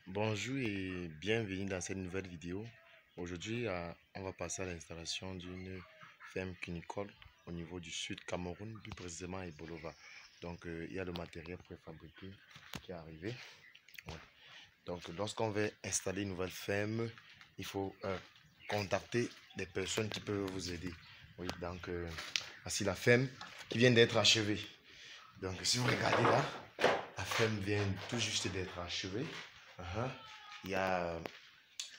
Bonjour et bienvenue dans cette nouvelle vidéo. Aujourd'hui, on va passer à l'installation d'une ferme cunicole au niveau du sud Cameroun, plus précisément à Ebolova. Donc, il y a le matériel préfabriqué qui est arrivé. Ouais. Donc, lorsqu'on veut installer une nouvelle ferme, il faut contacter des personnes qui peuvent vous aider. Oui, donc, voici la ferme qui vient d'être achevée. Donc, si vous regardez là, la ferme vient tout juste d'être achevée. Il y a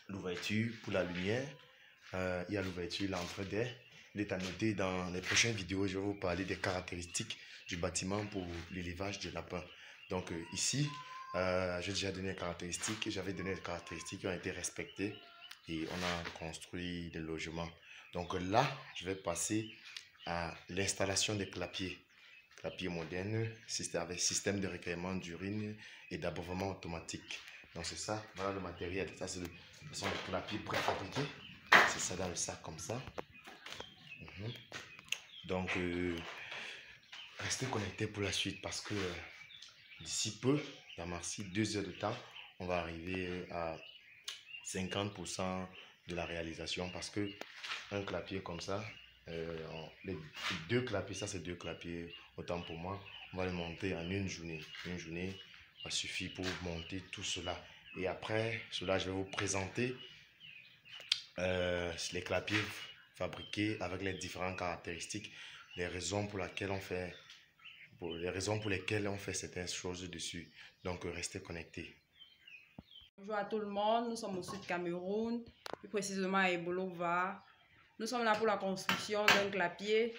l'ouverture pour la lumière, il y a l'ouverture, l'entrée d'air. Il est à noter dans les prochaines vidéos, je vais vous parler des caractéristiques du bâtiment pour l'élevage des lapins. Donc ici, j'ai déjà donné les caractéristiques, j'avais donné les caractéristiques qui ont été respectées et on a construit des logements. Donc là, je vais passer à l'installation des clapiers. Clapiers modernes, avec système de recueillement d'urine et d'abreuvement automatique. Donc c'est ça, voilà le matériel. Ça, ce sont les clapiers préfabriqués. C'est ça dans le sac comme ça. Donc, restez connectés pour la suite parce que d'ici peu, dans merci 2 heures de temps, on va arriver à 50% de la réalisation parce que un clapier comme ça, les 2 clapiers, ça c'est 2 clapiers, autant pour moi, on va les monter en une journée. Une journée va suffire pour monter tout cela. Et après cela, je vais vous présenter les clapiers fabriqués avec les différentes caractéristiques, les raisons pour lesquelles on fait, certaines choses dessus. Donc, restez connectés. Bonjour à tout le monde, nous sommes au sud Cameroun, plus précisément à Ebolova. Nous sommes là pour la construction d'un clapier.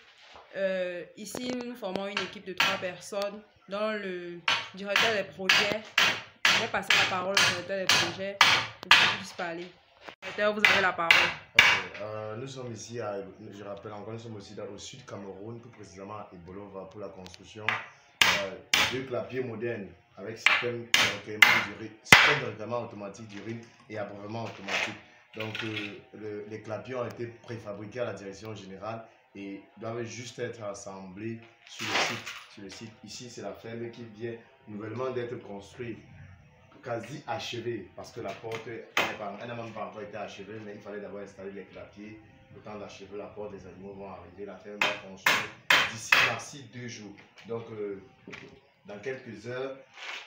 Ici, nous formons une équipe de 3 personnes, dont le directeur des projets. Je vais passer la parole au directeur des projets pour qu'il puisse parler. Directeur, vous avez la parole. Nous sommes ici, je rappelle encore, nous sommes aussi au sud Cameroun, plus précisément à Ebolova, pour la construction de 2 clapiers modernes avec système de recueillement automatique d'urine et abreuvement automatique. Donc, les clapiers ont été préfabriqués à la direction générale et doivent juste être assemblés sur le site. Ici, c'est la ferme qui vient nouvellement d'être construite, quasi achevée, parce que la porte, elle n'a même pas encore été achevée, mais il fallait d'abord installer les clapiers. Le temps d'achever la porte, les animaux vont arriver, la ferme va construire d'ici merci 2 jours. Donc, dans quelques heures,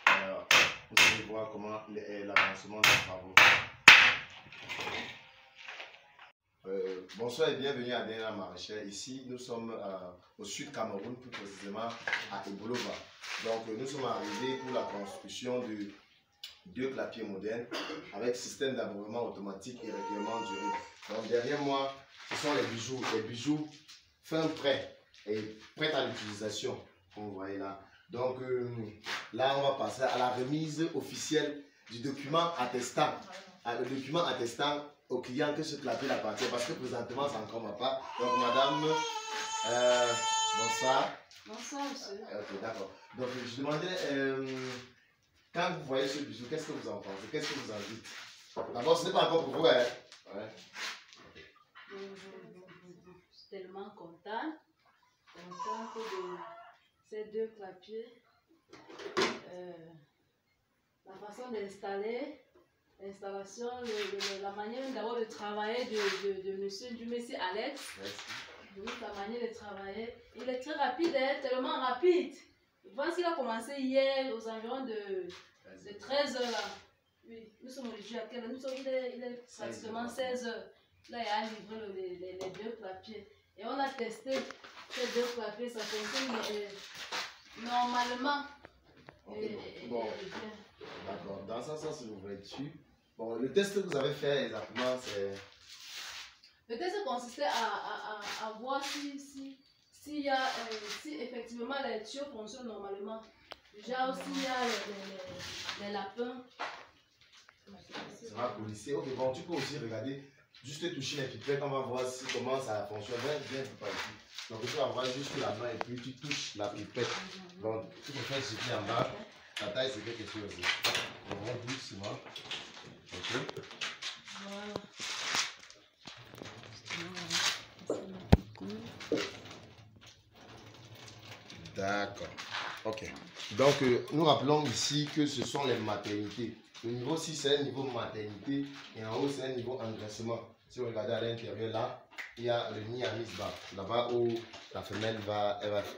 vous allez voir comment l'avancement des travaux. Bonsoir et bienvenue à Dena Maraîchère. Ici, nous sommes au sud Cameroun, plus précisément à Ebolova. Donc, nous sommes arrivés pour la construction de 2 clapiers modernes avec système d'abreuvement automatique et recueillement d'urine. Donc, derrière moi, ce sont les bijoux fin prêts et prêts à l'utilisation, comme vous voyez là. Donc, là, on va passer à la remise officielle du document attestant. Le document attestant au client que ce clapier appartient, parce que présentement, ça encore ma part. Donc, madame, bonsoir. Bonsoir, monsieur. Ok, d'accord. Donc, je demandais, quand vous voyez ce bijou, qu'est-ce que vous en pensez? Qu'est-ce que vous en dites? D'abord, ce n'est pas encore pour vous, hein? Ouais. Je suis tellement contente que de ces 2 clapiers, la façon d'installer, l'installation, la manière d'abord de travailler de monsieur Alex. Donc, la manière de travailler, il est très rapide, hein, tellement rapide. Je pense qu'il a commencé hier aux environs de 13 h là. Oui, nous sommes aujourd'hui à quelle heure? Il est pratiquement 16 h. Là, il a livré les 2 clapiers. Et on a testé ces 2 clapiers, ça fonctionne normalement. Okay, bon, d'accord. Dans ce sens, vous voulez dessus. Bon, le test que vous avez fait exactement, c'est... Le test consistait à voir si effectivement les tuyaux fonctionnent normalement. Déjà aussi, il y a les lapins. Ça va coulisser. Ok, bon, tu peux aussi regarder, juste toucher les pipettes, on va voir comment ça fonctionne. Viens pas ici. Donc, tu vas avoir juste la main et puis tu touches la pipette. Donc, tu peux faire ici en bas. La taille, c'est quelque chose aussi. On va doucement. Ok. Voilà. D'accord. Ok. Donc, nous rappelons ici que ce sont les maternités. Le niveau 6, c'est un niveau maternité et en haut, c'est un niveau engraissement. Si vous regardez à l'intérieur, là, il y a le nid à mise-bas. Là-bas où la femelle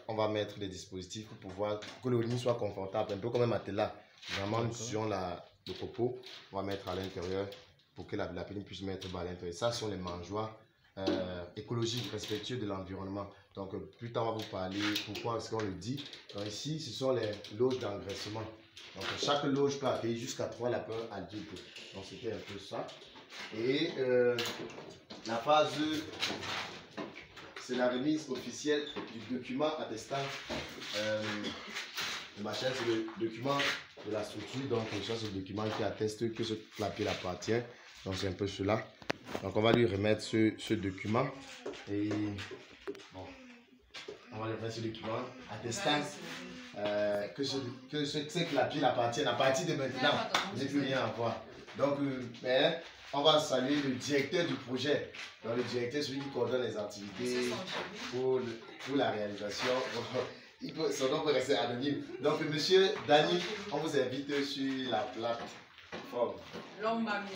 on va mettre des dispositifs pour pouvoir que le nid soit confortable, un peu comme un matelas. Vraiment, nous suivons le copeau, on va mettre à l'intérieur pour que la péniche puisse mettre bas à l'intérieur. Ça sont les mangeoires écologiques, respectueux de l'environnement. Donc, plus tard, on va vous parler pourquoi est-ce qu'on le dit. Donc, ici, ce sont les loges d'engraissement. Donc, chaque loge peut accueillir jusqu'à 3 lapins adultes. Donc, c'était un peu ça. Et la phase, c'est la remise officielle du document attestant le machin, c'est le document de la structure. Donc, ça, c'est le document qui atteste que ce clapier appartient. Donc, c'est un peu cela. Donc, on va lui remettre ce document. Et bon, on va lui remettre ce document attestant que ce clapier appartient. À partir de maintenant, vous n'avez plus rien à voir. Donc, on va saluer le directeur du projet. Donc, le directeur, celui qui coordonne les activités pour la réalisation. Son nom peut rester anonyme. Donc, monsieur Dani, on vous invite sur la plateforme. L'homme m'a mis.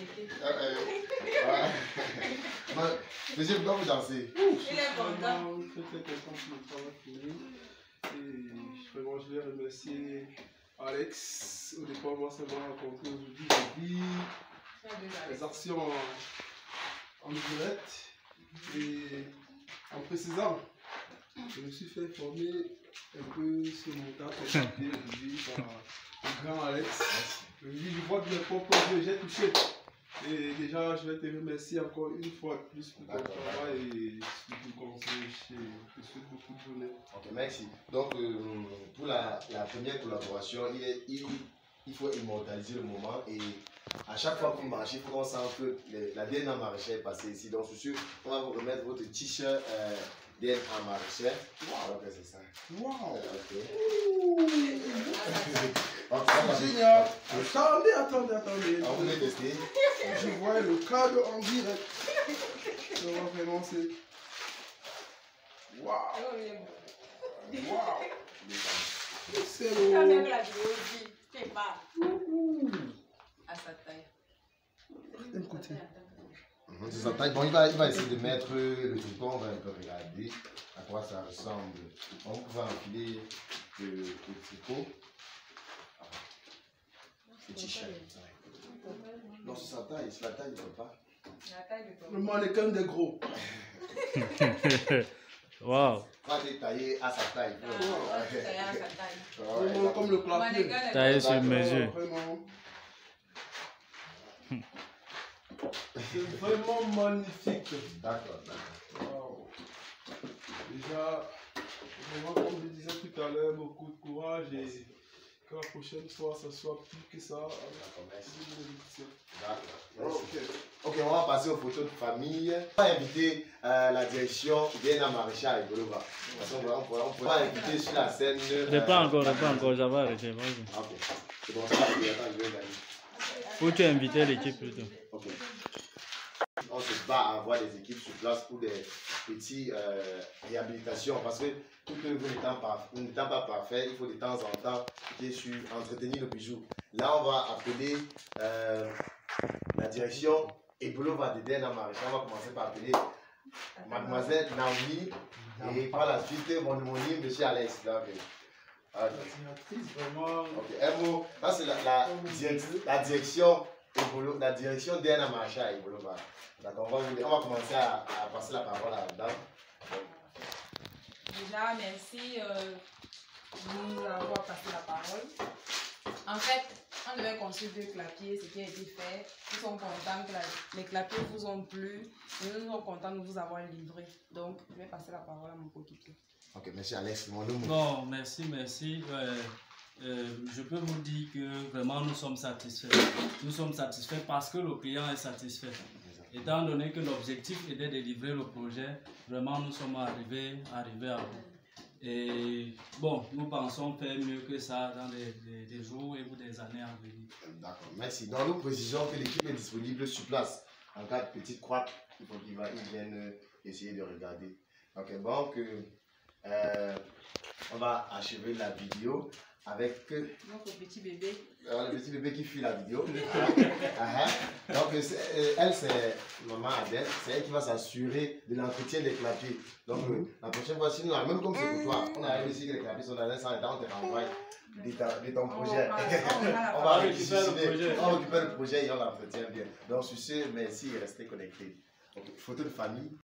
Monsieur, pourquoi vous dansez? Il est content. Très content pour le travail fini. Et vraiment, je vais remercier Alex. Au départ, moi, ça m'a rencontré aujourd'hui. J'ai vu les actions en direct et en précisant, je me suis fait former un peu sur mon tas aujourd'hui par le grand Alex. Je vois que mes propres yeux, j'ai touché. Et déjà, je vais te remercier encore une fois de plus pour ton travail et pour le conseil. Je te souhaite beaucoup de bonheur. Ok, merci. Donc, pour la première collaboration, il faut immortaliser le moment et à chaque fois que vous marchez, il faut qu'on sente que la DNA maraîchère est passée ici. Donc, je suis sûr, on va vous remettre votre t-shirt DNA maraîchère. Wow, c'est ça. Wow! Ok. Génial! Attendez. On vous tester. Je vois le cadre en direct. Ça va vraiment, c'est. Waouh! C'est Quand même le. la vidéo dit, c'est pas à sa taille. D'un côté. C'est sa taille. Bon, il va essayer de mettre le tricot. On va un peu regarder à quoi ça ressemble. On va enfiler le tricot. Le t-shirt. Non, c'est sa taille. C'est la taille, il ne peut pas. La taille de ton. Le mannequin des gros. Wow. Pas détaillé à sa taille. Taillé à sa taille. Vraiment comme le clavier. Taillé sur mesure. Vraiment. C'est vraiment magnifique. D'accord. Wow. Déjà, vraiment, comme je disais tout à l'heure, beaucoup de courage et que la prochaine fois, ça soit plus que ça. D'accord, merci. D'accord. Ok, on va passer aux photos de famille. On va inviter la direction DNA Maréchal et Bolova. Parce qu'on va inviter sur la scène. Pas encore, j'avais arrêté. Vas-y. Ok, c'est bon, ça va, je vais gagner. Faut-tu inviter l'équipe plutôt? Ok. On se bat à avoir des équipes sur place pour des petites réhabilitations parce que tout n'étant pas parfait, il faut de temps en temps entretenir le bijou. Là, on va appeler la direction Ebolova de DNA Maréchal. On va commencer par appeler Mademoiselle Naomi et par la suite mon homonyme, Monsieur Alex. Donc, La directrice, vraiment. ok, un mot. Ça, c'est la direction DNA Maréchal Ebolova. D'accord, on va commencer à passer la parole à la dame. Déjà, merci de nous avoir passé la parole. En fait, on devait construire 2 clapiers, ce qui a été fait. Nous sommes contents que les clapiers vous ont plu. Et nous sommes contents de vous avoir livré. Donc, je vais passer la parole à mon coéquipier. Ok, monsieur Alex, mon nom. Bon, merci. Je peux vous dire que vraiment nous sommes satisfaits. Nous sommes satisfaits parce que le client est satisfait. Étant donné que l'objectif était de livrer le projet, vraiment nous sommes arrivés à bout. Et bon, nous pensons faire mieux que ça dans des jours et ou des années à venir. D'accord, merci. Donc nous précisons que l'équipe est disponible sur place. En cas de petite croix, il faut qu'ils viennent essayer de regarder. Ok, bon, on va achever la vidéo. avec notre petit bébé. Le petit bébé qui fuit la vidéo. Donc, elle, c'est maman Adèle. C'est elle qui va s'assurer de l'entretien des clapiers. Donc, la prochaine fois, si nous, même comme c'est pour toi, on arrive ici que les clapiers sont dans un sens, on te renvoie de ton projet. On va récupérer le projet et on l'entretient bien. Donc, sur ce, merci et restez connectés. Donc, photo de famille.